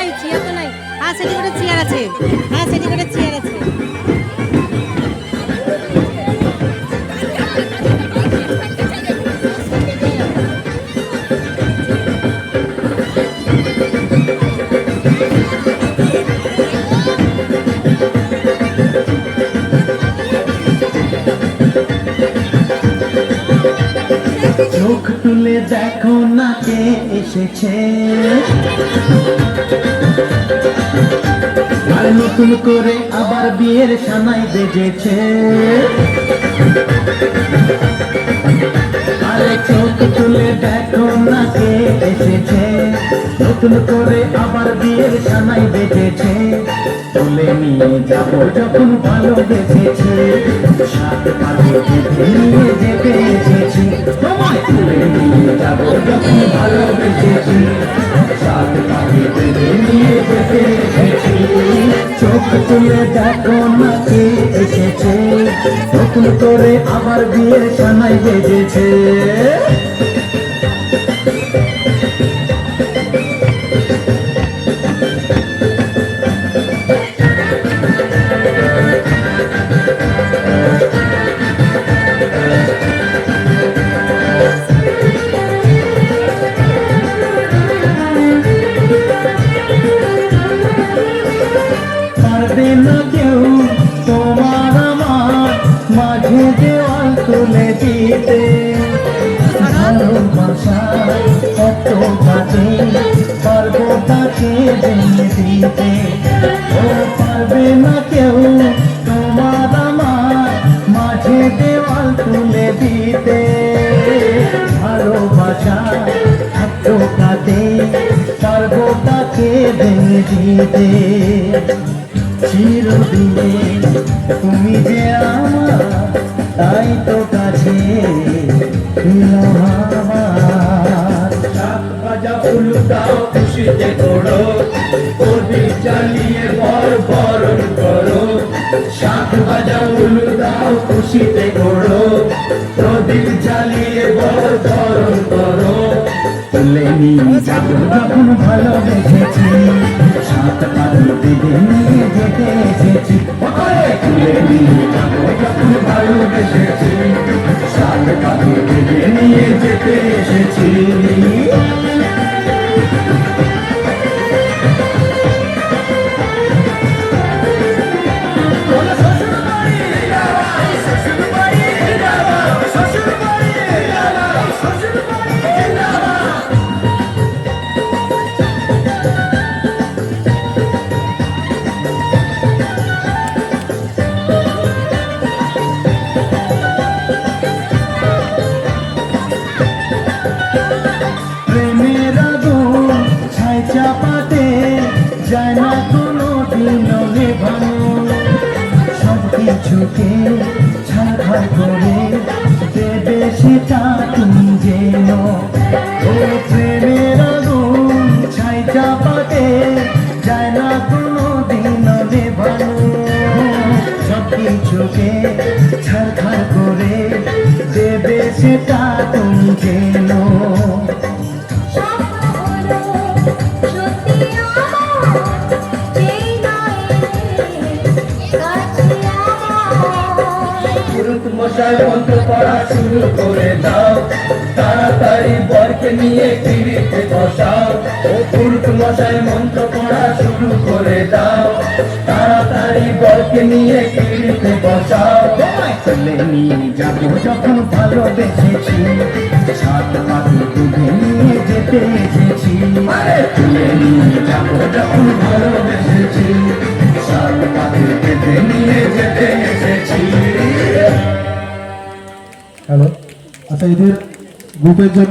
নাই, চেয়ার তো নাই। হ্যাঁ সেটি করে চেয়ার আছে, হ্যাঁ সেটি করে চেয়ার আছে। চোখ তুলে দেখো না কে এসেছে, আর নতুন করে আবার বিয়ের সানাই বেজেছে। আরে চোখ তুলে দেখো না কে এসেছে, নতুন করে আবার বিয়ের সানাই বেজেছে। তুলে নিয়ে যাবো যখন ভালোবেসেছি, সাত পাকে বেঁধে নিয়ে যেতে এসেছি। তোমায় তুলে নিয়ে যাবো যখন ভালোবেসেছি, সাত পাকে বেঁধে নিয়ে যেতে এসেছি। চোখ তুলে দেখো না কে এসেছে, নতুন করে আবার বিয়ের সানাই বেজেছে। পারবে না কেউ তোমার আমার মাঝে দেওয়াল তুলে দিতে, ভালোবাসা কত কাজে পারবো তাকে ভেঙে দিতে। ও পারবে না কেউ তোমার আমার মাঝে দেওয়াল তুলে দিতে, ভালোবাসা কত কাজে পারবো তাকে ভেঙে দিতে। চিরদিনে তুমি যে আমার, তাই তো কাছে সাত বাজা ফুল দাও খুশিতে করো, প্রদীপ জ্বালিয়ে বরণ করো। সাত বাজা ফুল দাও খুশিতে করো, প্রদীপ জ্বালিয়ে বরণ করো। তুলে নিয়ে যাবো যখন ভালোবেসেছি, সাত পাকে বেঁধে নিয়ে যেতে এসেছি। তুলে নিয়ে যাবো যখন ভালোবেসেছি, সাত পাকে বেঁধে নিয়ে যেতে এসেছি। চাপাতে যায় না কোনো দিন নেভানো, সব কিছুকে ছাড়খাড় করে দেবে সেটা তুমি যেন। ও প্রেমের আগুন ছাই চাপাতে যায় না কোনো দিন নেভানো, সব কিছুকে ছাড়খাড় করে দেবে সেটা তুমি যেন। মশাই মন্ত্র পড়া শুরু করে দাও, তাড়াতাড়ি বরকে নিয়ে পিড়িতে বসাও। ও পুরুত মশাই মন্ত্র পড়া শুরু করে দাও, তাড়াতাড়ি বরকে নিয়ে পিড়িতে বসাও। তুলে নিয়ে যাবো যখন ভালোবেসেছি, সাত পাকে বেঁধে নিয়ে যেতে এসেছি। তুলে নিয়ে যাবো যখন ভালোবেসেছি, সাত পাকে বেঁধে নিয়ে যেতে এসেছি। হ্যালো, আচ্ছা এদের গ্রুপের জন্য